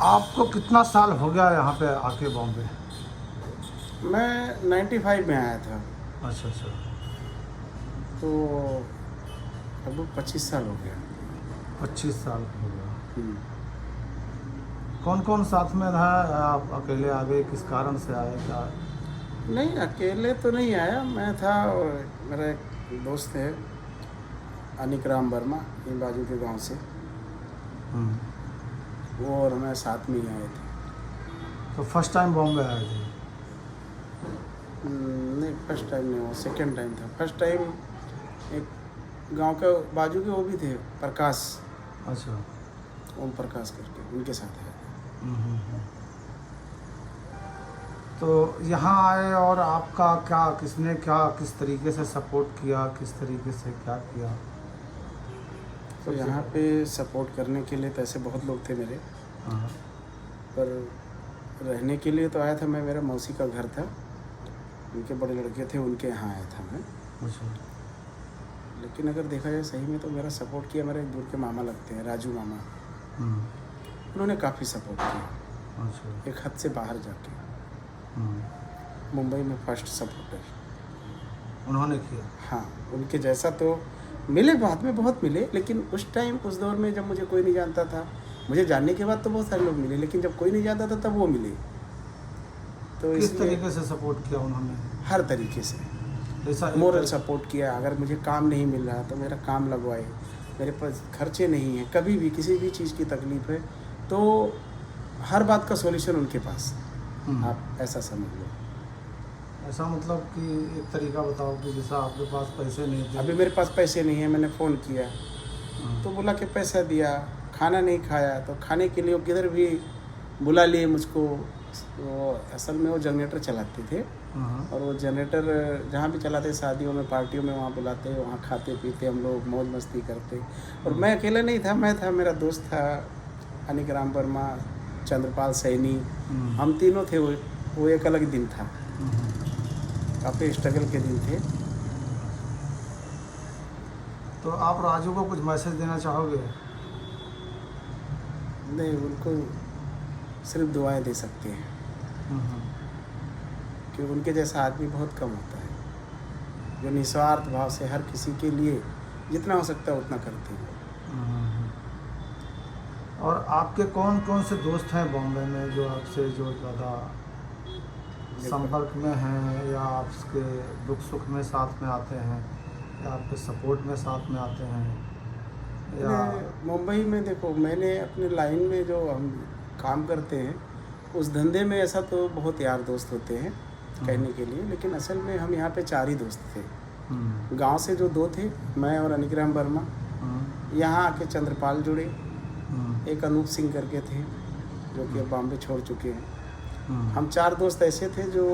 आपको कितना साल हो गया यहाँ पे आके बॉम्बे? मैं 95 में आया था, अच्छा अच्छा। तो लगभग 25 साल हो गया। 25 साल हो गया। हम्म। कौन कौन साथ में था? आप अकेले आ गए, किस कारण से आए, क्या? नहीं, अकेले तो नहीं आया, मैं था और मेरा एक दोस्त है अनिक राम वर्मा, ये बाजू के गांव से, हम्म। वो और मैं साथ में ही आए थे। तो फर्स्ट टाइम बॉम्बे आए थे? नहीं, फर्स्ट टाइम नहीं, वो सेकेंड टाइम था। फर्स्ट टाइम एक गांव के बाजू के वो भी थे, प्रकाश, अच्छा। ओम प्रकाश करके, उनके साथ आए थे। हम्म। तो यहाँ आए और आपका क्या, किसने क्या किस तरीके से सपोर्ट किया, किस तरीके से क्या किया? तो यहाँ पे सपोर्ट करने के लिए तो ऐसे बहुत लोग थे मेरे, हाँ। पर रहने के लिए तो आया था मैं, मेरा मौसी का घर था, उनके बड़े लड़के थे, उनके यहाँ आया था मैं। अच्छा। लेकिन अगर देखा जाए सही में तो मेरा सपोर्ट किया मेरे एक दूर के मामा लगते हैं, राजू मामा, हम्म। उन्होंने काफ़ी सपोर्ट किया, अच्छा। एक हद से बाहर जाके। हम्म। मुंबई में फर्स्ट सपोर्टर उन्होंने किया? हाँ, उनके जैसा तो मिले, बाद में बहुत मिले, लेकिन उस टाइम, उस दौर में जब मुझे कोई नहीं जानता था, मुझे जानने के बाद तो बहुत सारे लोग मिले, लेकिन जब कोई नहीं जानता था तब वो मिले। तो किस इसलिए तरीके से सपोर्ट किया उन्होंने? हर तरीके से जैसा मोरल सपोर्ट किया। अगर मुझे काम नहीं मिल रहा तो मेरा काम लगवाए, मेरे पास खर्चे नहीं हैं, कभी भी किसी भी चीज़ की तकलीफ़ है तो हर बात का सॉल्यूशन उनके पास, आप ऐसा समझ लो। ऐसा मतलब कि एक तरीका बताओ कि जैसा आपके पास पैसे नहीं थे। अभी मेरे पास पैसे नहीं है, मैंने फ़ोन किया तो बोला कि पैसा दिया, खाना नहीं खाया तो खाने के लिए वो किधर भी बुला लिए मुझको। वो असल में वो जनरेटर चलाते थे, और वो जनरेटर जहाँ भी चलाते, शादियों में, पार्टियों में, वहाँ बुलाते, वहाँ खाते पीते हम लोग, मौज मस्ती करते। और मैं अकेला नहीं था, मैं था, मेरा दोस्त था अनिक राम वर्मा, चंद्रपाल सैनी, हम तीनों थे। वो एक अलग दिन था, काफ़ी स्ट्रगल के दिन थे। तो आप राजू को कुछ मैसेज देना चाहोगे? नहीं, उनको सिर्फ दुआएं दे सकते हैं, कि उनके जैसा आदमी बहुत कम होता है, जो निस्वार्थ भाव से हर किसी के लिए जितना हो सकता है उतना करते हैं। और आपके कौन कौन से दोस्त हैं बॉम्बे में जो आपसे जो ज़्यादा संपर्क में हैं, या आपके दुख सुख में साथ में आते हैं, या आपके सपोर्ट में साथ में आते हैं, या? मुंबई में देखो, मैंने अपने लाइन में जो हम काम करते हैं उस धंधे में ऐसा तो बहुत यार दोस्त होते हैं कहने के लिए, लेकिन असल में हम यहाँ पे 4 ही दोस्त थे। गांव से जो 2 थे, मैं और अनिक राम वर्मा, यहाँ आके चंद्रपाल जुड़े, एक अनूप सिंह करके थे जो कि अब बॉम्बे छोड़ चुके हैं। हम 4 दोस्त ऐसे थे जो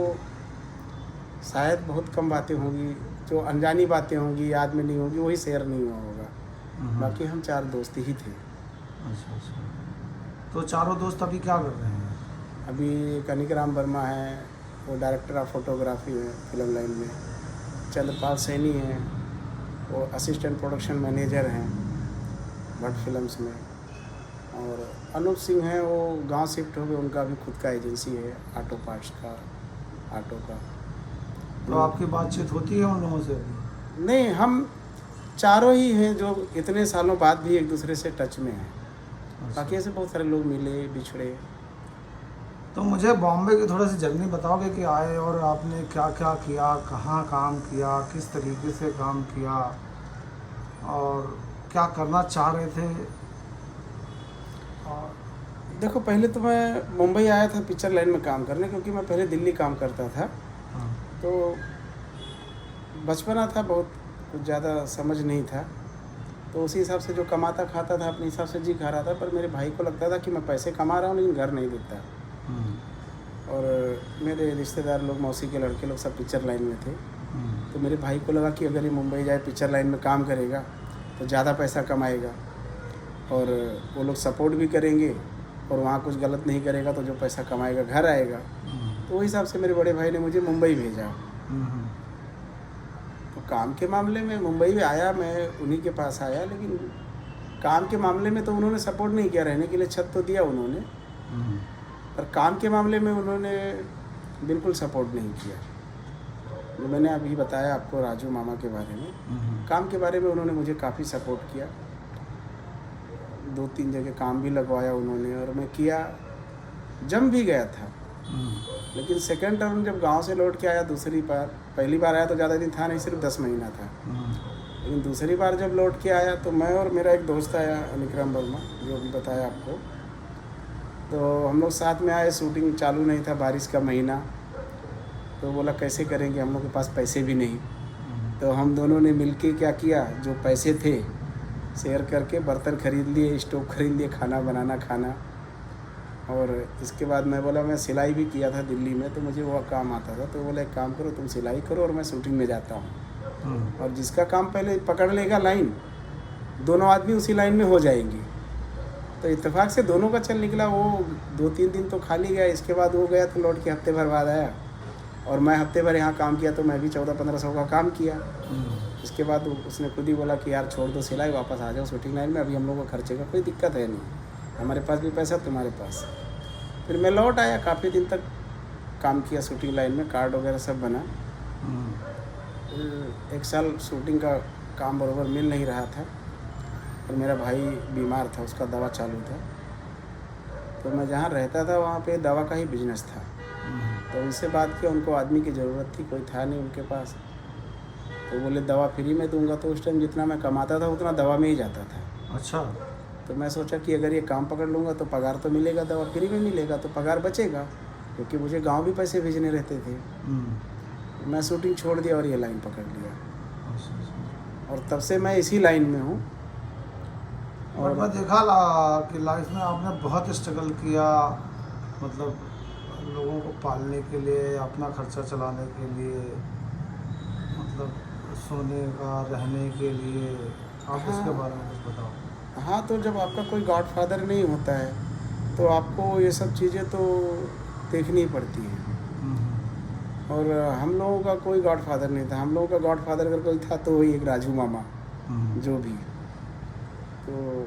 शायद बहुत कम बातें होंगी, जो अनजानी बातें होंगी, याद में नहीं होंगी, वही शेयर नहीं हुआ होगा, बाकी हम 4 दोस्त ही थे। अच्छा। तो चारों दोस्त अभी क्या कर रहे हैं? अभी एक अनिक राम वर्मा है, वो डायरेक्टर ऑफ फोटोग्राफी है फिल्म लाइन में। चंद्रपाल सैनी है, वो असिस्टेंट प्रोडक्शन मैनेजर हैं भट्ट फिल्म्स में। और अनूप सिंह हैं, वो गांव शिफ्ट हो गए, उनका भी खुद का एजेंसी है ऑटो पार्ट्स का, ऑटो का। तो आपकी बातचीत होती है उन लोगों से? नहीं, हम चारों ही हैं जो इतने सालों बाद भी एक दूसरे से टच में हैं। बाकी ऐसे बहुत सारे लोग मिले, बिछड़े। तो मुझे बॉम्बे की थोड़ी सी जर्नी बताओगे कि आए और आपने क्या क्या किया, कहाँ काम किया, किस तरीके से काम किया, और क्या करना चाह रहे थे? और देखो, पहले तो मैं मुंबई आया था पिक्चर लाइन में काम करने, क्योंकि मैं पहले दिल्ली काम करता था। तो बचपना था, बहुत कुछ ज़्यादा समझ नहीं था, तो उसी हिसाब से जो कमाता खाता था, अपने हिसाब से जी खा रहा था। पर मेरे भाई को लगता था कि मैं पैसे कमा रहा हूँ लेकिन घर नहीं देता। और मेरे रिश्तेदार लोग, मौसी के लड़के लोग सब पिक्चर लाइन में थे। तो मेरे भाई को लगा कि अगर ये मुंबई जाए, पिक्चर लाइन में काम करेगा तो ज़्यादा पैसा कमाएगा, और वो लोग सपोर्ट भी करेंगे, और वहाँ कुछ गलत नहीं करेगा तो जो पैसा कमाएगा घर आएगा। तो उस हिसाब से मेरे बड़े भाई ने मुझे मुंबई भेजा। तो काम के मामले में मुंबई में आया, मैं उन्हीं के पास आया, लेकिन काम के मामले में तो उन्होंने सपोर्ट नहीं किया। रहने के लिए छत तो दिया उन्होंने, हम्म, पर काम के मामले में उन्होंने बिल्कुल सपोर्ट नहीं किया। जो मैंने अभी बताया आपको राजू मामा के बारे में, काम के बारे में उन्होंने मुझे काफ़ी सपोर्ट किया। 2-3 जगह काम भी लगवाया उन्होंने और मैं किया, जम भी गया था। लेकिन सेकंड टर्म जब गांव से लौट के आया दूसरी बार, पहली बार आया तो ज़्यादा दिन था नहीं, सिर्फ 10 महीना था। लेकिन दूसरी बार जब लौट के आया तो मैं और मेरा एक दोस्त आया, अनिक्रम वर्मा, जो अभी बताया आपको। तो हम लोग साथ में आए, शूटिंग चालू नहीं था, बारिश का महीना। तो बोला कैसे करेंगे, हम लोग के पास पैसे भी नहीं। तो हम दोनों ने मिलके क्या किया, जो पैसे थे शेयर करके बर्तन खरीद लिए, स्टोव खरीद लिए, खाना बनाना खाना। और इसके बाद मैं बोला मैं सिलाई भी किया था दिल्ली में, तो मुझे वो काम आता था। तो बोला एक काम करो, तुम सिलाई करो और मैं शूटिंग में जाता हूँ। और जिसका काम पहले पकड़ लेगा लाइन, दोनों आदमी उसी लाइन में हो जाएंगे। तो इत्तेफाक से दोनों का चल निकला। वो 2-3 दिन तो खाली गया, इसके बाद वो गया तो लौट के हफ्ते भर बाद आया। और मैं हफ्ते भर यहाँ काम किया, तो मैं भी 1400-1500 का काम किया। इसके बाद उसने खुद ही बोला कि यार छोड़ दो सिलाई, वापस आ जाओ शूटिंग लाइन में, अभी हम लोगों को खर्चे का कोई दिक्कत है नहीं, हमारे पास भी पैसा तुम्हारे पास। फिर मैं लौट आया, काफ़ी दिन तक काम किया शूटिंग लाइन में, कार्ड वगैरह सब बना। 1 साल शूटिंग का काम बराबर मिल नहीं रहा था और मेरा भाई बीमार था, उसका दवा चालू था। तो मैं जहाँ रहता था वहाँ पे दवा का ही बिजनेस था। तो उनसे बात किया, उनको आदमी की ज़रूरत थी, कोई था नहीं उनके पास। तो बोले दवा फ्री में दूंगा। तो उस टाइम जितना मैं कमाता था उतना दवा में ही जाता था। अच्छा। तो मैं सोचा कि अगर ये काम पकड़ लूँगा तो पगार तो मिलेगा, दवा फ्री में मिलेगा तो पगार बचेगा, क्योंकि मुझे गांव भी पैसे भेजने रहते थे। मैं शूटिंग छोड़ दिया और ये लाइन पकड़ लिया। और तब से मैं इसी लाइन में हूँ। और मैं देखा कि लाइफ में आपने बहुत स्ट्रगल किया, मतलब लोगों को पालने के लिए, अपना खर्चा चलाने के लिए, मतलब सोने का, रहने के लिए। आप इसके बारे में कुछ बताओ। हाँ, तो जब आपका कोई गॉडफादर नहीं होता है तो आपको ये सब चीज़ें तो देखनी ही पड़ती हैं। और हम लोगों का कोई गॉडफादर नहीं था। हम लोगों का गॉडफादर अगर कोई था तो वही एक राजू मामा, जो भी। तो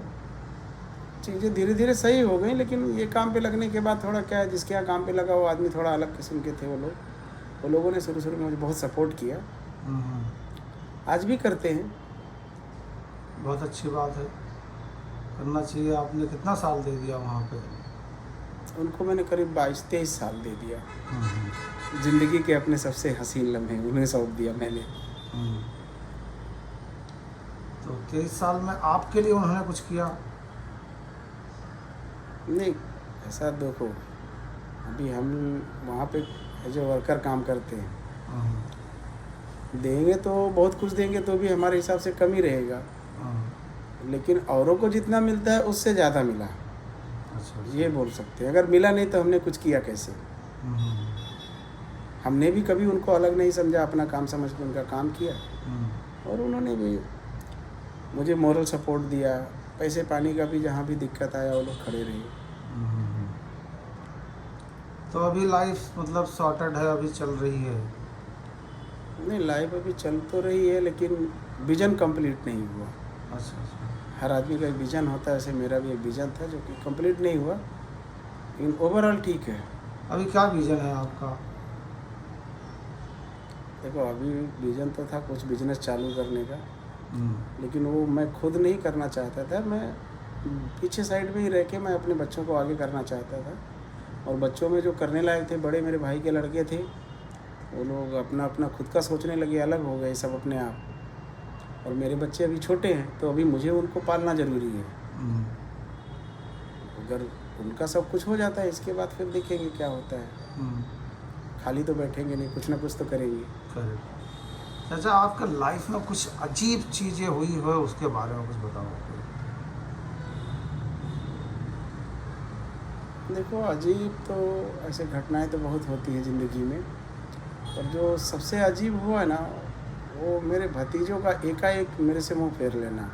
चीज़ें धीरे धीरे सही हो गई, लेकिन ये काम पे लगने के बाद थोड़ा क्या है, जिसके यहाँ काम पे लगा वो आदमी थोड़ा अलग किस्म के थे वो लोगों ने शुरू में मुझे बहुत सपोर्ट किया, आज भी करते हैं। बहुत अच्छी बात है, करना चाहिए। आपने कितना साल दे दिया वहाँ पे? उनको मैंने करीब 22-23 साल दे दिया। ज़िंदगी के अपने सबसे हसीन लम्हे उन्हें सौंप दिया मैंने। तो 23 साल में आपके लिए उन्होंने कुछ किया? नहीं, ऐसा देखो, अभी हम वहाँ पे जो वर्कर काम करते हैं, देंगे तो बहुत कुछ देंगे तो भी हमारे हिसाब से कम ही रहेगा। लेकिन औरों को जितना मिलता है उससे ज़्यादा मिला। अच्छा। ये बोल सकते हैं। अगर मिला नहीं तो हमने कुछ किया कैसे? हमने भी कभी उनको अलग नहीं समझा, अपना काम समझ के उनका काम किया। और उन्होंने भी मुझे मोरल सपोर्ट दिया। पैसे पानी का भी जहाँ भी दिक्कत आया वो लोग खड़े रहे। तो अभी लाइफ मतलब सॉर्टेड है, अभी चल रही है? नहीं, लाइफ अभी चल तो रही है लेकिन विज़न कंप्लीट नहीं हुआ। अच्छा। हर आदमी का एक विज़न होता है, ऐसे मेरा भी एक विज़न था जो कि कंप्लीट नहीं हुआ, लेकिन ओवरऑल ठीक है। अभी क्या विज़न है आपका? देखो, अभी विज़न तो था कुछ बिजनेस चालू करने का, लेकिन वो मैं खुद नहीं करना चाहता था। मैं पीछे साइड में ही रह के मैं अपने बच्चों को आगे करना चाहता था। और बच्चों में जो करने लायक थे, बड़े मेरे भाई के लड़के थे, वो लोग अपना अपना खुद का सोचने लगे, अलग हो गए सब अपने आप। और मेरे बच्चे अभी छोटे हैं तो अभी मुझे उनको पालना ज़रूरी है। अगर उनका सब कुछ हो जाता है इसके बाद फिर देखेंगे क्या होता है। खाली तो बैठेंगे नहीं, कुछ ना कुछ तो करेंगे। चाचा, आपका लाइफ में कुछ अजीब चीज़ें हुई हो उसके बारे में कुछ बताओ। देखो, अजीब तो ऐसे घटनाएं तो बहुत होती हैं ज़िंदगी में, और जो सबसे अजीब हुआ ना वो मेरे भतीजों का एकाएक मेरे से मुंह फेर लेना,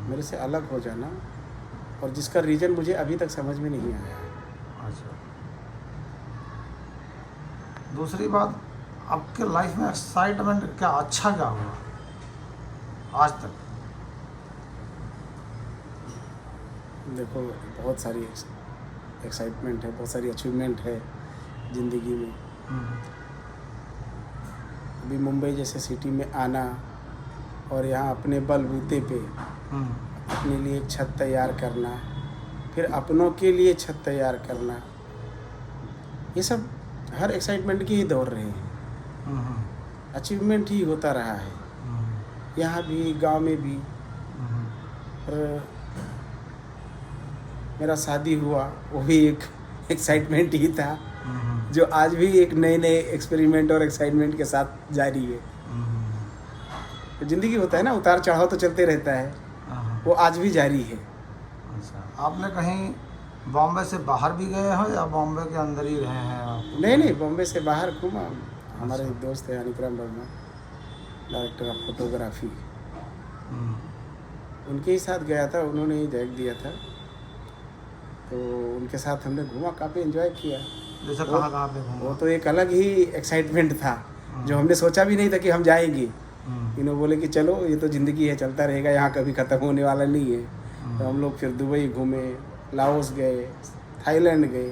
मेरे से अलग हो जाना, और जिसका रीज़न मुझे अभी तक समझ में नहीं आया। अच्छा। दूसरी बात, आपके लाइफ में एक्साइटमेंट क्या अच्छा क्या हुआ आज तक? देखो, बहुत सारी एक्साइटमेंट है, बहुत सारी अचीवमेंट है ज़िंदगी में। अभी मुंबई जैसे सिटी में आना और यहाँ अपने बलबूते पे अपने लिए एक छत तैयार करना, फिर अपनों के लिए छत तैयार करना, ये सब हर एक्साइटमेंट के ही दौर रहे हैं। अचीवमेंट ही होता रहा है, यहाँ भी गांव में भी। और मेरा शादी हुआ वो भी एक एक्साइटमेंट ही था, जो आज भी एक नए नए एक्सपेरिमेंट और एक्साइटमेंट के साथ जारी है। तो ज़िंदगी होता है ना, उतार चढ़ाव तो चलते रहता है, वो आज भी जारी है। अच्छा, आपने कहीं बॉम्बे से बाहर भी गए हो या बॉम्बे के अंदर ही रहे हैं आप? नहीं, बॉम्बे से बाहर घूमा। हमारे एक दोस्त है अनुक्रम वर्मा, डायरेक्टर ऑफ फोटोग्राफी, उनके ही साथ गया था, उन्होंने ही जैक दिया था, तो उनके साथ हमने घूमा, काफ़ी एंजॉय किया। जैसे कहाँ पे घूमा? वो तो एक अलग ही एक्साइटमेंट था, जो हमने सोचा भी नहीं था कि हम जाएंगे। इन्होंने बोले कि चलो ये तो ज़िंदगी है, चलता रहेगा, यहाँ कभी ख़त्म होने वाला नहीं है। तो हम लोग फिर दुबई घूमे, लाओस गए, थाईलैंड गए।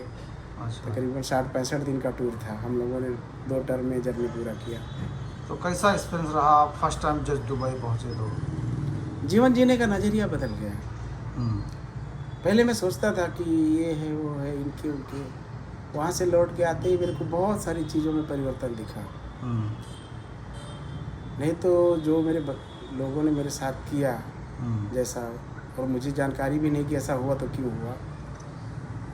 अच्छा। तकरीबन 60-65 दिन का टूर था, हम लोगों ने 2 टर्म में जर्नी पूरा किया। तो कैसा एक्सपीरियंस रहा आप फर्स्ट टाइम जब दुबई पहुँचे तो? जीवन जीने का नज़रिया बदल गया। पहले मैं सोचता था कि ये है वो है, इनके उनके, वहाँ से लौट के आते ही मेरे को बहुत सारी चीज़ों में परिवर्तन दिखा। नहीं तो जो मेरे लोगों ने मेरे साथ किया जैसा, और मुझे जानकारी भी नहीं कि ऐसा हुआ तो क्यों हुआ,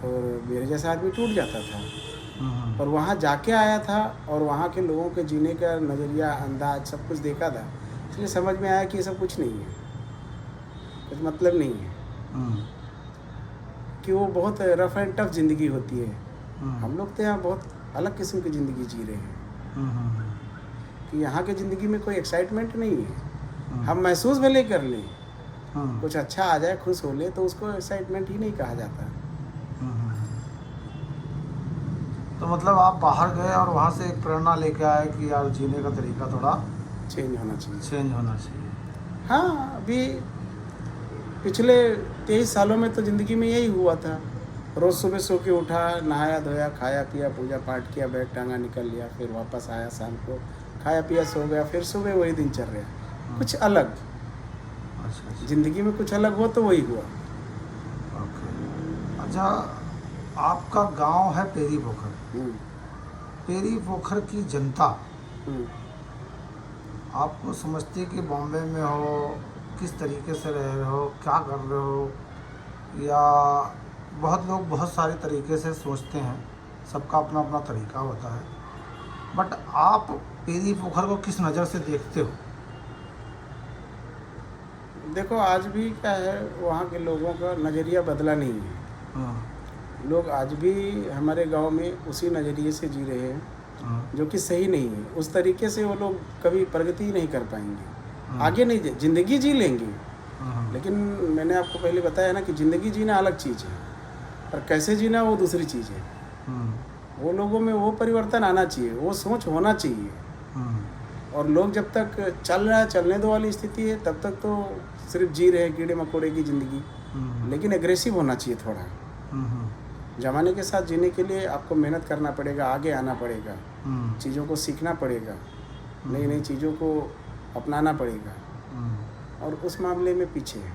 और मेरे जैसा आदमी टूट जाता था। और वहाँ जाके आया था और वहाँ के लोगों के जीने का नज़रिया, अंदाज, सब कुछ देखा था, इसलिए समझ में आया कि ये सब कुछ नहीं है, कुछ मतलब नहीं है, कि वो बहुत रफ एंड टफ ज़िंदगी होती है। हम लोग तो यहाँ बहुत अलग किस्म की ज़िंदगी जी रहे हैं, कि यहाँ की ज़िंदगी में कोई एक्साइटमेंट नहीं है। हम महसूस भले कर लें, कुछ अच्छा आ जाए, खुश हो ले, तो उसको एक्साइटमेंट ही नहीं कहा जाता। तो मतलब आप बाहर गए और वहाँ से एक प्रेरणा लेके आए कि यार जीने का तरीका थोड़ा चेंज होना चाहिए। चेंज होना चाहिए। हाँ, अभी पिछले 23 सालों में तो ज़िंदगी में यही हुआ था। रोज़ सुबह सो के उठा, नहाया धोया, खाया पिया, पूजा पाठ किया, बैग टांगा, निकल लिया, फिर वापस आया, शाम को खाया पिया, सो गया, फिर सुबह वही दिन चल रहा। कुछ अलग। अच्छा। ज़िंदगी में कुछ अलग हुआ तो वही हुआ। ओके। अच्छा, आपका गांव है पेरी पोखर। पेरी पोखर की जनता आपको समझती है कि बॉम्बे में हो, किस तरीके से रह रहे हो, क्या कर रहे हो, या बहुत लोग बहुत सारे तरीके से सोचते हैं, सबका अपना अपना तरीका होता है, बट आप पेरी पोखर को किस नज़र से देखते हो? देखो, आज भी क्या है, वहाँ के लोगों का नज़रिया बदला नहीं है। लोग आज भी हमारे गांव में उसी नज़रिए से जी रहे हैं, जो कि सही नहीं है। उस तरीके से वो लोग कभी प्रगति नहीं कर पाएंगे, आगे नहीं, ज़िंदगी जी लेंगे, लेकिन मैंने आपको पहले बताया ना कि ज़िंदगी जीना अलग चीज़ है, और कैसे जीना वो दूसरी चीज़ है। वो लोगों में वो परिवर्तन आना चाहिए, वो सोच होना चाहिए। और लोग जब तक चल रहा है, चलने दो वाली स्थिति है, तब तक तो सिर्फ जी रहे कीड़े मकोड़े की ज़िंदगी। लेकिन एग्रेसिव होना चाहिए थोड़ा। ज़माने के साथ जीने के लिए आपको मेहनत करना पड़ेगा, आगे आना पड़ेगा, चीज़ों को सीखना पड़ेगा, नई नई चीज़ों को अपनाना पड़ेगा, और उस मामले में पीछे है।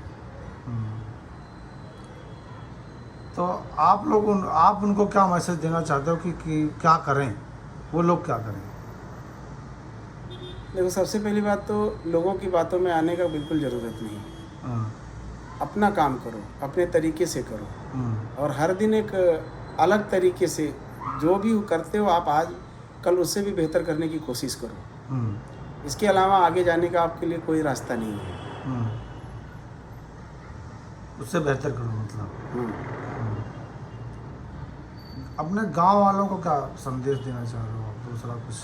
तो आप उनको क्या मैसेज देना चाहते हो कि क्या करें, वो लोग क्या करें? देखो, सबसे पहली बात तो लोगों की बातों में आने का बिल्कुल ज़रूरत नहीं। अपना काम करो, अपने तरीके से करो, और हर दिन एक अलग तरीके से जो भी करते हो आप, आज कल उससे भी बेहतर करने की कोशिश करो। इसके अलावा आगे जाने का आपके लिए कोई रास्ता नहीं है। उससे बेहतर करो मतलब। अपने गांव वालों को क्या संदेश देना चाह रहे हो? दूसरा कुछ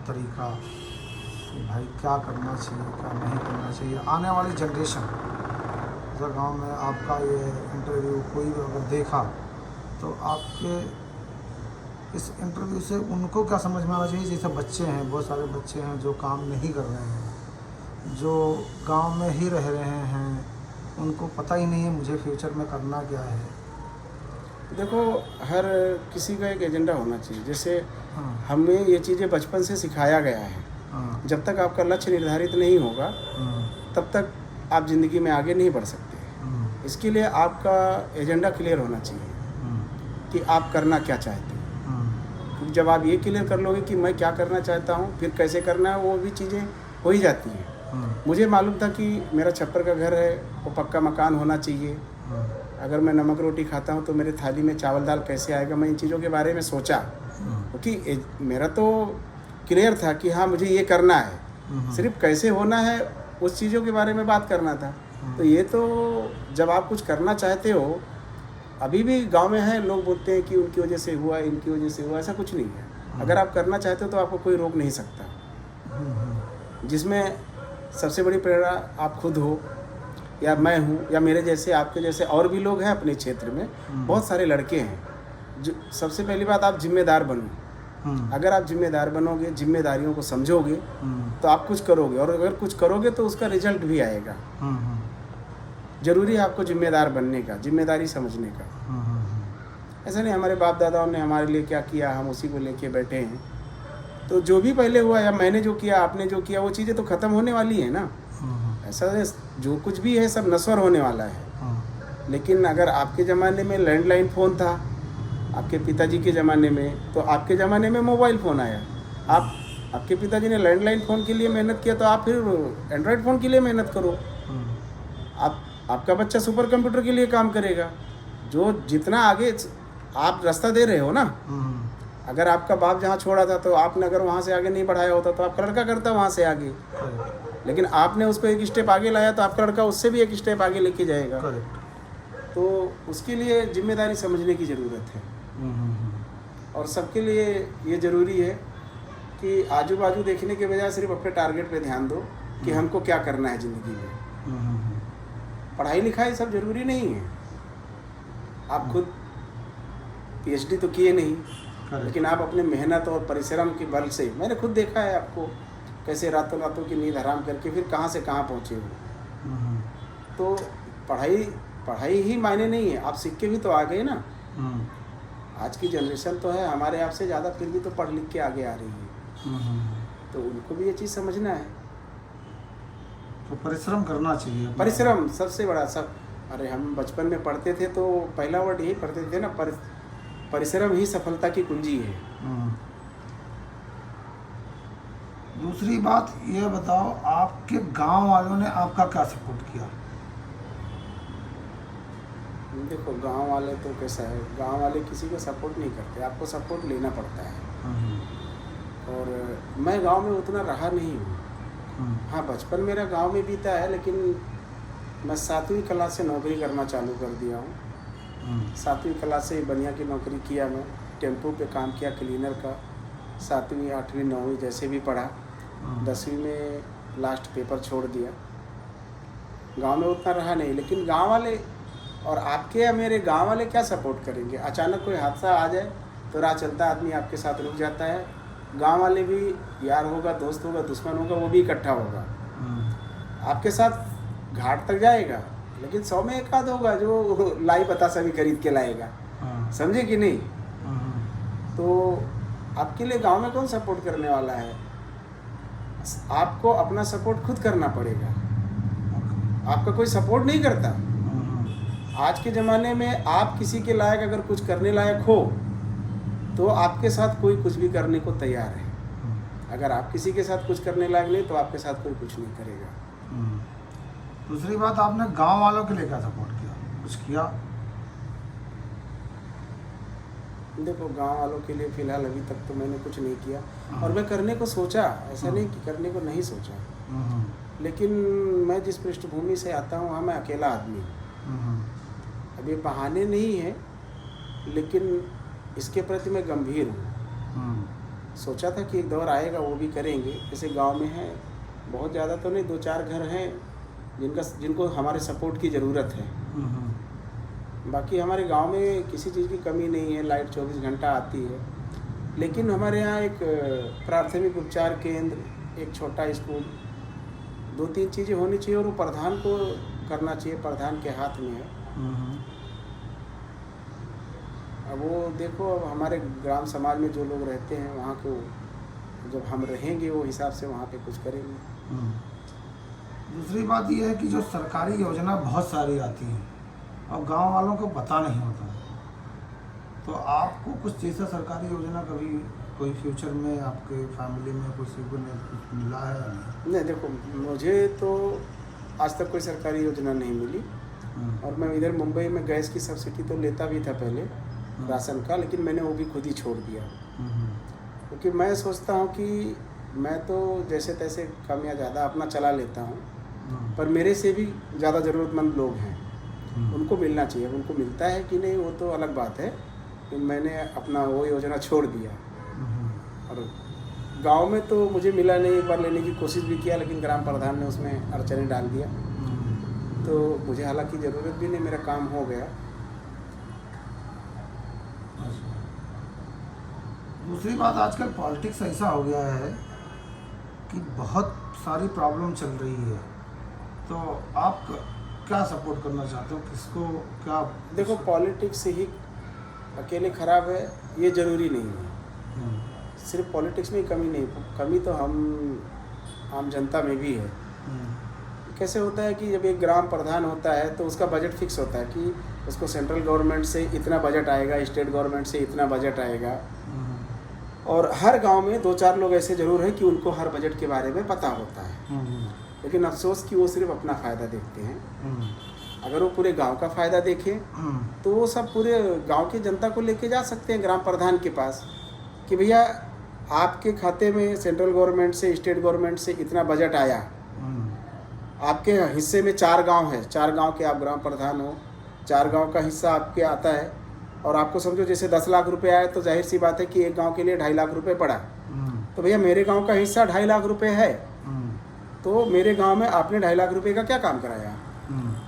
तरीका कि भाई क्या करना चाहिए, क्या नहीं करना चाहिए, आने वाली जनरेशन, जैसे गांव में आपका ये इंटरव्यू कोई अगर देखा तो आपके इस इंटरव्यू से उनको क्या समझ में आना चाहिए? जैसे बच्चे हैं, बहुत सारे बच्चे हैं जो काम नहीं कर रहे हैं, जो गांव में ही रह रहे हैं, उनको पता ही नहीं है मुझे फ्यूचर में करना क्या है, देखो, हर किसी का एक एजेंडा होना चाहिए। जैसे हाँ हमें ये चीज़ें बचपन से सिखाया गया है, हाँ जब तक आपका लक्ष्य निर्धारित नहीं होगा हाँ तब तक आप ज़िंदगी में आगे नहीं बढ़ सकते। इसके लिए आपका एजेंडा क्लियर होना चाहिए कि आप करना क्या चाहते हैं। क्योंकि जब आप ये क्लियर कर लोगे कि मैं क्या करना चाहता हूँ, फिर कैसे करना है, वो भी चीज़ें हो ही जाती हैं। मुझे मालूम था कि मेरा छप्पर का घर है, वो पक्का मकान होना चाहिए। अगर मैं नमक रोटी खाता हूँ तो मेरे थाली में चावल दाल कैसे आएगा, मैं इन चीज़ों के बारे में सोचा। क्योंकि मेरा तो क्लियर था कि हाँ मुझे ये करना है, सिर्फ कैसे होना है उस चीज़ों के बारे में बात करना था। तो ये तो जब आप कुछ करना चाहते हो, अभी भी गांव में है लोग बोलते हैं कि उनकी वजह से हुआ, इनकी वजह से हुआ, ऐसा कुछ नहीं है। अगर आप करना चाहते हो तो आपको कोई रोक नहीं सकता। जिसमें सबसे बड़ी प्रेरणा आप खुद हो, या मैं हूँ, या मेरे जैसे आपके जैसे और भी लोग हैं अपने क्षेत्र में, बहुत सारे लड़के हैं। जो सबसे पहली बात, आप जिम्मेदार बनो। अगर आप जिम्मेदार बनोगे, जिम्मेदारियों को समझोगे तो आप कुछ करोगे, और अगर कुछ करोगे तो उसका रिजल्ट भी आएगा। जरूरी है आपको जिम्मेदार बनने का, जिम्मेदारी समझने का। ऐसा नहीं हमारे बाप दादाओं ने हमारे लिए क्या किया हम उसी को लेके बैठे हैं। तो जो भी पहले हुआ, या मैंने जो किया, आपने जो किया, वो चीज़ें तो ख़त्म होने वाली है ना। ऐसा है, जो कुछ भी है सब नश्वर होने वाला है। लेकिन अगर आपके ज़माने में लैंडलाइन फ़ोन था, आपके पिताजी के ज़माने में, तो आपके ज़माने में मोबाइल फ़ोन आया। आपके पिताजी ने लैंडलाइन फ़ोन के लिए मेहनत किया, तो आप फिर एंड्रॉयड फ़ोन के लिए मेहनत करो। आपका बच्चा सुपर कंप्यूटर के लिए काम करेगा। जो जितना आगे आप रास्ता दे रहे हो ना, अगर आपका बाप जहाँ छोड़ा था तो आपने अगर वहाँ से आगे नहीं बढ़ाया होता तो आपका लड़का करता वहाँ से आगे। लेकिन आपने उसको एक स्टेप आगे लाया तो आपका लड़का उससे भी एक स्टेप आगे लेके जाएगा। तो उसके लिए जिम्मेदारी समझने की ज़रूरत है। और सबके लिए ये ज़रूरी है कि आजू बाजू देखने के बजाय सिर्फ अपने टारगेट पे ध्यान दो कि हमको क्या करना है ज़िंदगी में। पढ़ाई लिखाई सब ज़रूरी नहीं है। आप खुद पीएचडी तो किए नहीं, लेकिन आप अपने मेहनत और परिश्रम के बल से, मैंने खुद देखा है आपको कैसे रातों रातों की नींद हराम करके फिर कहाँ से कहाँ पहुँचे हो। तो पढ़ाई ही मायने नहीं है, आप सीख के भी तो आ गए ना। आज की जनरेशन तो है हमारे आपसे ज़्यादा, फिर भी तो पढ़ लिख के आगे आ रही है। तो उनको भी ये चीज़ समझना है। तो परिश्रम करना चाहिए। परिश्रम सबसे बड़ा सब। अरे हम बचपन में पढ़ते थे तो पहला वर्ड यही पढ़ते थे ना, परिश्रम ही सफलता की कुंजी है। दूसरी बात ये बताओ, आपके गांव वालों ने आपका क्या सपोर्ट किया? देखो, गांव वाले तो कैसा है, गांव वाले किसी को सपोर्ट नहीं करते, आपको सपोर्ट लेना पड़ता है। और मैं गांव में उतना रहा नहीं हूँ। हाँ, बचपन मेरा गांव में बीता है, लेकिन मैं 7वीं क्लास से नौकरी करना चालू कर दिया हूँ। 7वीं क्लास से बनिया की नौकरी किया, मैं टेम्पो पे काम किया क्लीनर का। 7वीं 8वीं 9वीं जैसे भी पढ़ा। 10वीं में लास्ट पेपर छोड़ दिया। गांव में उतना रहा नहीं। लेकिन गांव वाले और आपके या मेरे गांव वाले क्या सपोर्ट करेंगे? अचानक कोई हादसा आ जाए तो राह चलता आदमी आपके साथ रुक जाता है। गांव वाले भी, यार होगा, दोस्त होगा, दुश्मन होगा, वो भी इकट्ठा होगा, आपके साथ घाट तक जाएगा। लेकिन 100 में एक आध होगा जो लाई बतासा भी खरीद के लाएगा। समझे कि नहीं? तो आपके लिए गांव में कौन सपोर्ट करने वाला है? आपको अपना सपोर्ट खुद करना पड़ेगा। आपका कोई सपोर्ट नहीं करता। आज के ज़माने में आप किसी के लायक अगर कुछ करने लायक हो तो आपके साथ कोई कुछ भी करने को तैयार है। अगर आप किसी के साथ कुछ करने लायक नहीं तो आपके साथ कोई कुछ नहीं करेगा। दूसरी बात, आपने गांव वालों के लिए क्या सपोर्ट किया? कुछ किया? देखो, गांव वालों के लिए फ़िलहाल अभी तक तो मैंने कुछ नहीं किया। और मैं करने को सोचा, ऐसा नहीं कि करने को नहीं सोचा। लेकिन मैं जिस पृष्ठभूमि से आता हूँ वहाँ मैं अकेला आदमी हूँ। अब ये बहाने नहीं है, लेकिन इसके प्रति मैं गंभीर हूँ। सोचा था कि एक दौर आएगा वो भी करेंगे। जैसे गांव में है, बहुत ज़्यादा तो नहीं, 2-4 घर हैं जिनको हमारे सपोर्ट की ज़रूरत है। बाकी हमारे गांव में किसी चीज़ की कमी नहीं है, लाइट 24 घंटा आती है। लेकिन हमारे यहाँ एक प्राथमिक उपचार केंद्र, एक छोटा स्कूल, 2-3 चीज़ें होनी चाहिए। और वो प्रधान को करना चाहिए, प्रधान के हाथ में है। अब वो देखो, अब हमारे ग्राम समाज में जो लोग रहते हैं वहाँ को, जब हम रहेंगे वो हिसाब से वहाँ पे कुछ करेंगे। दूसरी बात यह है कि जो सरकारी योजना बहुत सारी आती हैं और गांव वालों को पता नहीं होता है, तो आपको कुछ जैसा सरकारी योजना कभी कोई फ्यूचर में आपके फैमिली में किसी को कुछ मिला है या नहीं? नहीं देखो, मुझे तो आज तक कोई सरकारी योजना नहीं मिली। और मैं इधर मुंबई में गैस की सब्सिडी तो लेता भी था पहले राशन का, लेकिन मैंने वो भी खुद ही छोड़ दिया, क्योंकि मैं सोचता हूँ कि मैं तो जैसे तैसे कम या ज़्यादा अपना चला लेता हूँ, पर मेरे से भी ज़्यादा ज़रूरतमंद लोग हैं, उनको मिलना चाहिए। उनको मिलता है कि नहीं वो तो अलग बात है, कि मैंने अपना वो योजना छोड़ दिया। और गांव में तो मुझे मिला नहीं, एक बार लेने की कोशिश भी किया, लेकिन ग्राम प्रधान ने उसमें अड़चने डाल दिया, तो मुझे हालांकि ज़रूरत भी नहीं, मेरा काम हो गया। दूसरी बात, आजकल पॉलिटिक्स ऐसा हो गया है कि बहुत सारी प्रॉब्लम चल रही है, तो आप क्या सपोर्ट करना चाहते हो, किसको क्या? देखो, पॉलिटिक्स ही अकेले ख़राब है ये ज़रूरी नहीं है। सिर्फ पॉलिटिक्स में ही कमी नहीं, कमी तो हम आम जनता में भी है। कैसे होता है कि जब एक ग्राम प्रधान होता है तो उसका बजट फिक्स होता है कि उसको सेंट्रल गवर्नमेंट से इतना बजट आएगा, स्टेट गवर्नमेंट से इतना बजट आएगा, और हर गांव में 2-4 लोग ऐसे ज़रूर हैं कि उनको हर बजट के बारे में पता होता है। लेकिन अफसोस कि वो सिर्फ अपना फ़ायदा देखते हैं। अगर वो पूरे गांव का फ़ायदा देखें तो वो सब पूरे गांव की जनता को लेके जा सकते हैं ग्राम प्रधान के पास कि भैया आपके खाते में सेंट्रल गवर्नमेंट से, स्टेट गवर्नमेंट से इतना बजट आया, आपके हिस्से में 4 गांव है, 4 गांव के आप ग्राम प्रधान हो, 4 गांव का हिस्सा आपके आता है, और आपको समझो जैसे 10 लाख रुपए आए, तो जाहिर सी बात है कि एक गांव के लिए 2.5 लाख रुपए पड़ा। तो भैया मेरे गांव का हिस्सा 2.5 लाख रुपए है, तो मेरे गांव में आपने 2.5 लाख रुपए का क्या काम कराया?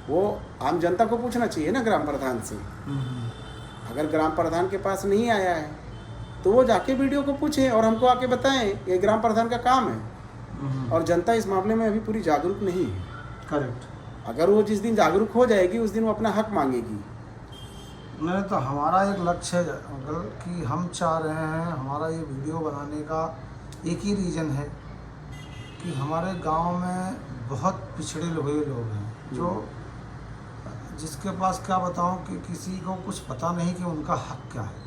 वो आम जनता को पूछना चाहिए ना ग्राम प्रधान से। अगर ग्राम प्रधान के पास नहीं आया है तो वो जाके वीडियो को पूछें और हमको आके बताएं, ये ग्राम प्रधान का काम है। और जनता इस मामले में अभी पूरी जागरूक नहीं है। करेक्ट। अगर वो जिस दिन जागरूक हो जाएगी उस दिन वो अपना हक मांगेगी। नहीं तो हमारा एक लक्ष्य है अंकल कि हम चाह रहे हैं, हमारा ये वीडियो बनाने का एक ही रीज़न है कि हमारे गांव में बहुत पिछड़े हुए लोग हैं, जो जिसके पास क्या बताऊं कि किसी को कुछ पता नहीं कि उनका हक क्या है,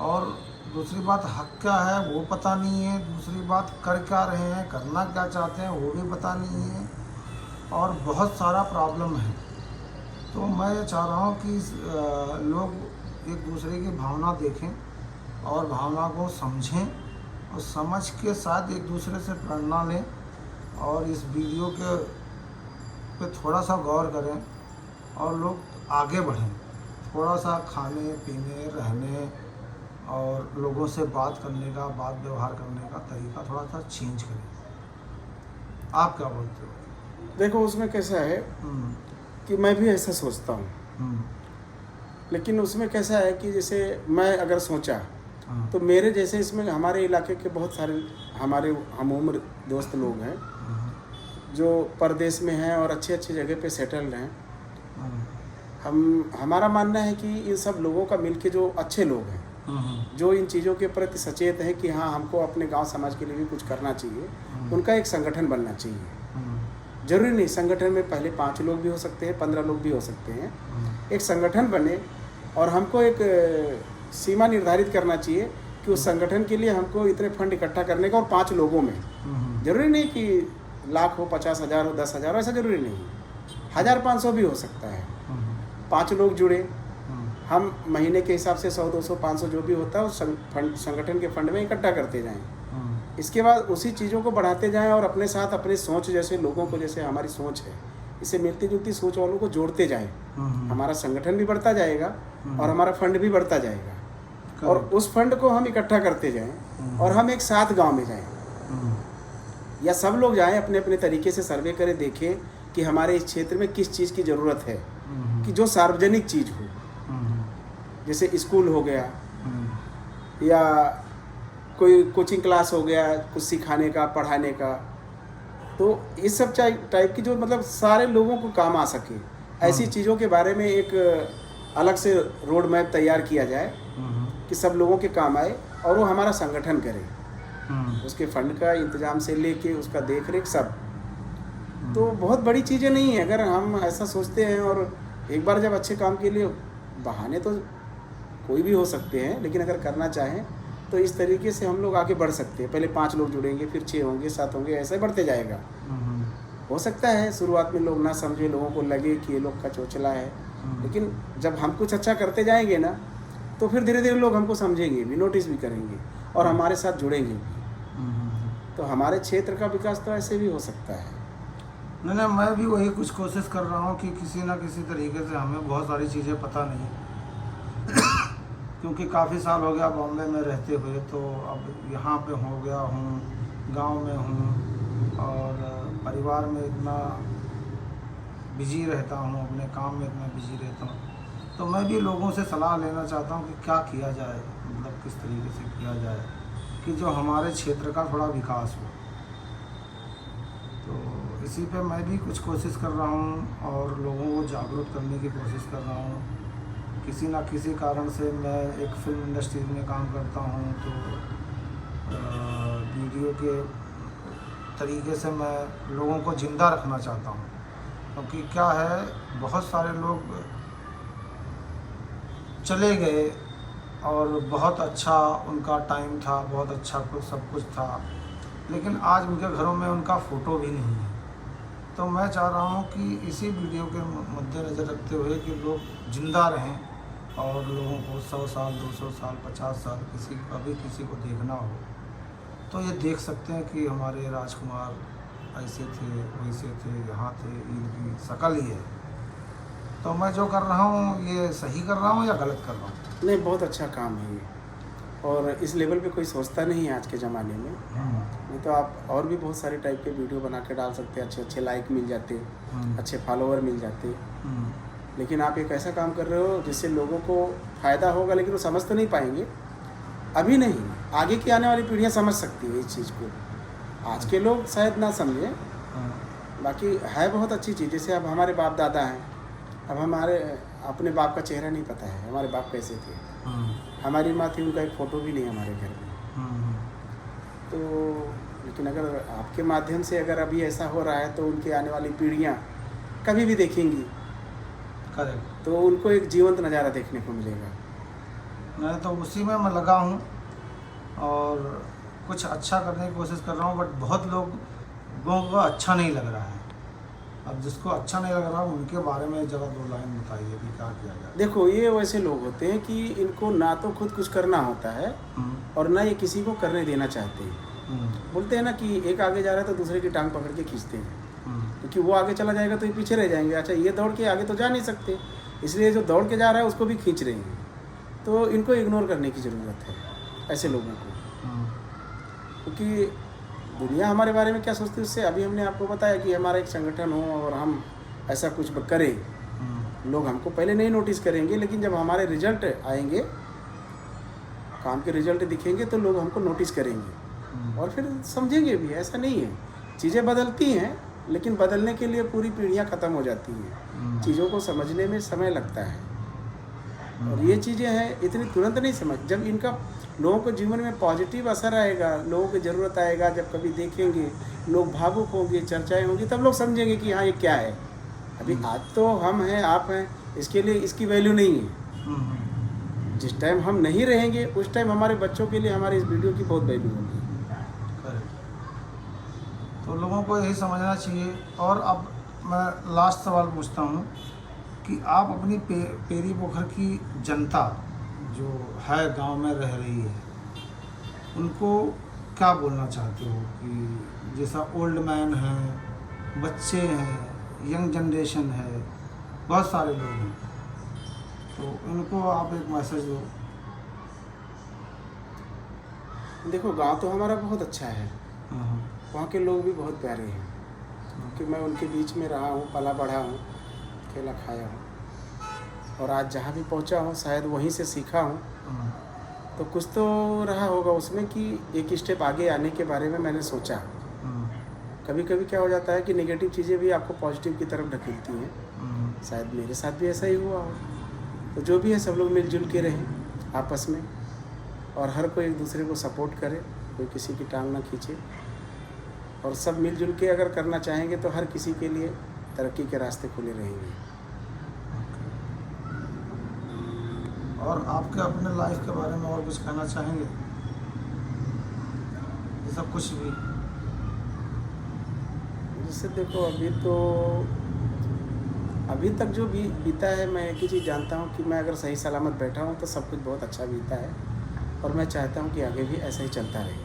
और दूसरी बात हक क्या है वो पता नहीं है, दूसरी बात कर क्या रहे हैं, करना क्या चाहते हैं वो भी पता नहीं है, और बहुत सारा प्रॉब्लम है। तो मैं ये चाह रहा हूँ कि लोग एक दूसरे की भावना देखें और भावना को समझें, और समझ के साथ एक दूसरे से प्रेरणा लें, और इस वीडियो के पे थोड़ा सा गौर करें और लोग आगे बढ़ें, थोड़ा सा खाने पीने रहने और लोगों से बात करने का, बात व्यवहार करने का तरीका थोड़ा सा चेंज करें। आप क्या बोलते हो? देखो, उसमें कैसा है कि मैं भी ऐसा सोचता हूँ, लेकिन उसमें कैसा है कि जैसे मैं अगर सोचा तो मेरे जैसे इसमें हमारे इलाके के बहुत सारे हमारे हम उम्र दोस्त लोग हैं जो परदेश में हैं और अच्छी अच्छी जगह पे सेटल्ड हैं। हमारा मानना है कि इन सब लोगों का मिलके जो अच्छे लोग हैं, जो इन चीज़ों के प्रति सचेत हैं कि हाँ हमको अपने गांव समाज के लिए भी कुछ करना चाहिए, उनका एक संगठन बनना चाहिए। जरूरी नहीं संगठन में पहले 5 लोग भी हो सकते हैं, 15 लोग भी हो सकते हैं। एक संगठन बने और हमको एक सीमा निर्धारित करना चाहिए कि उस संगठन के लिए हमको इतने फंड इकट्ठा करने का, और 5 लोगों में। जरूरी नहीं कि लाख हो, 50,000 हो, 10,000 हो, ऐसा जरूरी नहीं, 1,000-500 भी हो सकता है। 5 लोग जुड़े, हम महीने के हिसाब से 100, 200, 500 जो भी होता है उस संगठन के फंड में इकट्ठा करते जाएं। इसके बाद उसी चीज़ों को बढ़ाते जाएं और अपने साथ अपने सोच जैसे लोगों को, जैसे हमारी सोच है, इससे मिलती जुलती सोच वालों को जोड़ते जाएं। हमारा संगठन भी बढ़ता जाएगा और हमारा फंड भी बढ़ता जाएगा, और उस फंड को हम इकट्ठा करते जाएं और हम एक साथ गांव में जाएं, या सब लोग जाएं अपने अपने तरीके से सर्वे करें, देखें कि हमारे इस क्षेत्र में किस चीज़ की ज़रूरत है, कि जो सार्वजनिक चीज़ हो, जैसे स्कूल हो गया या कोई कोचिंग क्लास हो गया, कुछ सिखाने का, पढ़ाने का, तो इस सब टाइप की जो मतलब सारे लोगों को काम आ सके, ऐसी चीज़ों के बारे में एक अलग से रोड मैप तैयार किया जाए कि सब लोगों के काम आए और वो हमारा संगठन करे, उसके फंड का इंतजाम से लेके उसका देख रेख सब। तो बहुत बड़ी चीज़ें नहीं है अगर हम ऐसा सोचते हैं। और एक बार जब अच्छे काम के लिए बहाने तो कोई भी हो सकते हैं, लेकिन अगर करना चाहें तो इस तरीके से हम लोग आगे बढ़ सकते हैं। पहले 5 लोग जुड़ेंगे, फिर 6 होंगे, 7 होंगे, ऐसे बढ़ते जाएगा। हो सकता है शुरुआत में लोग ना समझे, लोगों को लगे कि ये लोग का चोचला है, लेकिन जब हम कुछ अच्छा करते जाएंगे ना तो फिर धीरे धीरे लोग हमको समझेंगे भी, नोटिस भी करेंगे और हमारे साथ जुड़ेंगे भी। तो हमारे क्षेत्र का विकास तो ऐसे भी हो सकता है। नहीं, मैं भी वही कुछ कोशिश कर रहा हूँ कि किसी ना किसी तरीके से, हमें बहुत सारी चीज़ें पता नहीं क्योंकि काफ़ी साल हो गया बॉम्बे में रहते हुए, तो अब यहाँ पे हो गया हूँ, गांव में हूँ और परिवार में इतना बिजी रहता हूँ, अपने काम में इतना बिजी रहता हूँ। तो मैं भी लोगों से सलाह लेना चाहता हूँ कि क्या किया जाए, मतलब किस तरीके से किया जाए कि जो हमारे क्षेत्र का थोड़ा विकास हो। तो इसी पे मैं भी कुछ कोशिश कर रहा हूँ और लोगों को जागरूक करने की कोशिश कर रहा हूँ। किसी ना किसी कारण से मैं एक फिल्म इंडस्ट्री में काम करता हूँ, तो वीडियो के तरीके से मैं लोगों को ज़िंदा रखना चाहता हूँ। क्योंकि क्या है, बहुत सारे लोग चले गए और बहुत अच्छा उनका टाइम था, बहुत अच्छा कुछ सब कुछ था, लेकिन आज उनके घरों में उनका फ़ोटो भी नहीं है। तो मैं चाह रहा हूँ कि इसी वीडियो के मद्देनज़र रखते हुए कि लोग ज़िंदा रहें और लोगों को 100 साल, 200 साल, 50 साल किसी को देखना हो तो ये देख सकते हैं कि हमारे राजकुमार ऐसे थे, वैसे थे, यहाँ थे, इनकी शक्ल ही है। तो मैं जो कर रहा हूँ ये सही कर रहा हूँ या गलत कर रहा हूँ? नहीं, बहुत अच्छा काम है ये, और इस लेवल पे कोई सोचता नहीं है आज के ज़माने में। नहीं तो आप और भी बहुत सारे टाइप के वीडियो बना के डाल सकते हैं, अच्छे अच्छे लाइक मिल जाते, अच्छे फॉलोअर मिल जाते। लेकिन आप एक ऐसा काम कर रहे हो जिससे लोगों को फ़ायदा होगा, लेकिन वो समझ तो नहीं पाएंगे अभी नहीं। आगे की आने वाली पीढ़ियाँ समझ सकती है इस चीज़ को, आज के लोग शायद ना समझें। बाकी है बहुत अच्छी चीज़। जैसे अब हमारे बाप दादा हैं, अब हमारे अपने बाप का चेहरा नहीं पता है, हमारे बाप कैसे थे, हमारी माँ थी, उनका एक फ़ोटो भी नहीं हमारे घर में। तो लेकिन अगर आपके माध्यम से अगर अभी ऐसा हो रहा है तो उनकी आने वाली पीढ़ियाँ कभी भी देखेंगी, करेक्ट, तो उनको एक जीवंत नज़ारा देखने को मिलेगा। मैं तो उसी में मैं लगा हूँ और कुछ अच्छा करने की कोशिश कर रहा हूँ, बट बहुत लोगों को अच्छा नहीं लग रहा है। अब जिसको अच्छा नहीं लग रहा उनके बारे में ज़रा 2 लाइन बताइए कि क्या किया जाए। देखो, ये वैसे लोग होते हैं कि इनको ना तो खुद कुछ करना होता है और ना ये किसी को करने देना चाहते हैं। बोलते हैं ना कि एक आगे जा रहा है तो दूसरे की टांग पकड़ के खींचते हैं, क्योंकि वो आगे चला जाएगा तो ये पीछे रह जाएंगे। अच्छा, ये दौड़ के आगे तो जा नहीं सकते, इसलिए जो दौड़ के जा रहा है उसको भी खींच रहे हैं। तो इनको इग्नोर करने की ज़रूरत है ऐसे लोगों को, क्योंकि दुनिया हमारे बारे में क्या सोचती है उससे। अभी हमने आपको बताया कि हमारा एक संगठन हो और हम ऐसा कुछ करें, लोग हमको पहले नहीं नोटिस करेंगे, लेकिन जब हमारे रिजल्ट आएंगे, काम के रिजल्ट दिखेंगे तो लोग हमको नोटिस करेंगे और फिर समझेंगे भी। ऐसा नहीं है, चीज़ें बदलती हैं, लेकिन बदलने के लिए पूरी पीढ़ियाँ ख़त्म हो जाती हैं। चीज़ों को समझने में समय लगता है और ये चीज़ें हैं इतनी तुरंत नहीं समझ। जब इनका लोगों को जीवन में पॉजिटिव असर आएगा, लोगों की ज़रूरत आएगा, जब कभी देखेंगे, लोग भावुक होंगे, चर्चाएं होंगी, तब लोग समझेंगे कि हाँ ये क्या है। अभी आज तो हम हैं, आप हैं, इसके लिए इसकी वैल्यू नहीं है। जिस टाइम हम नहीं रहेंगे उस टाइम हमारे बच्चों के लिए हमारे इस वीडियो की बहुत वैल्यू होगी। तो लोगों को यही समझना चाहिए। और अब मैं लास्ट सवाल पूछता हूँ कि आप अपनी पेरी पोखर की जनता जो है गांव में रह रही है, उनको क्या बोलना चाहते हो कि जैसा ओल्ड मैन है, बच्चे हैं, यंग जनरेशन है, बहुत सारे लोग हैं, तो उनको आप एक मैसेज दो। देखो, गांव तो हमारा बहुत अच्छा है, वहाँ के लोग भी बहुत प्यारे हैं, क्योंकि मैं उनके बीच में रहा हूँ, पला बढ़ा हूँ, खेला खाया हूँ, और आज जहाँ भी पहुँचा हूँ शायद वहीं से सीखा हूँ। तो कुछ तो रहा होगा उसमें कि एक स्टेप आगे आने के बारे में मैंने सोचा। कभी कभी क्या हो जाता है कि नेगेटिव चीज़ें भी आपको पॉजिटिव की तरफ ढकेलती हैं, शायद मेरे साथ भी ऐसा ही हुआ हो। तो जो भी है सब लोग मिलजुल के रहें आपस में, और हर कोई एक दूसरे को सपोर्ट करे, कोई किसी की टांग ना खींचे, और सब मिलजुल के अगर करना चाहेंगे तो हर किसी के लिए तरक्की के रास्ते खुले रहेंगे। और आपके अपने लाइफ के बारे में और कुछ कहना चाहेंगे? ये सब कुछ भी जैसे देखो अभी तक जो भी बीता है, मैं एक ही चीज़ जानता हूँ कि मैं अगर सही सलामत बैठा हूँ तो सब कुछ बहुत अच्छा बीता है, और मैं चाहता हूँ कि आगे भी ऐसा ही चलता रहे।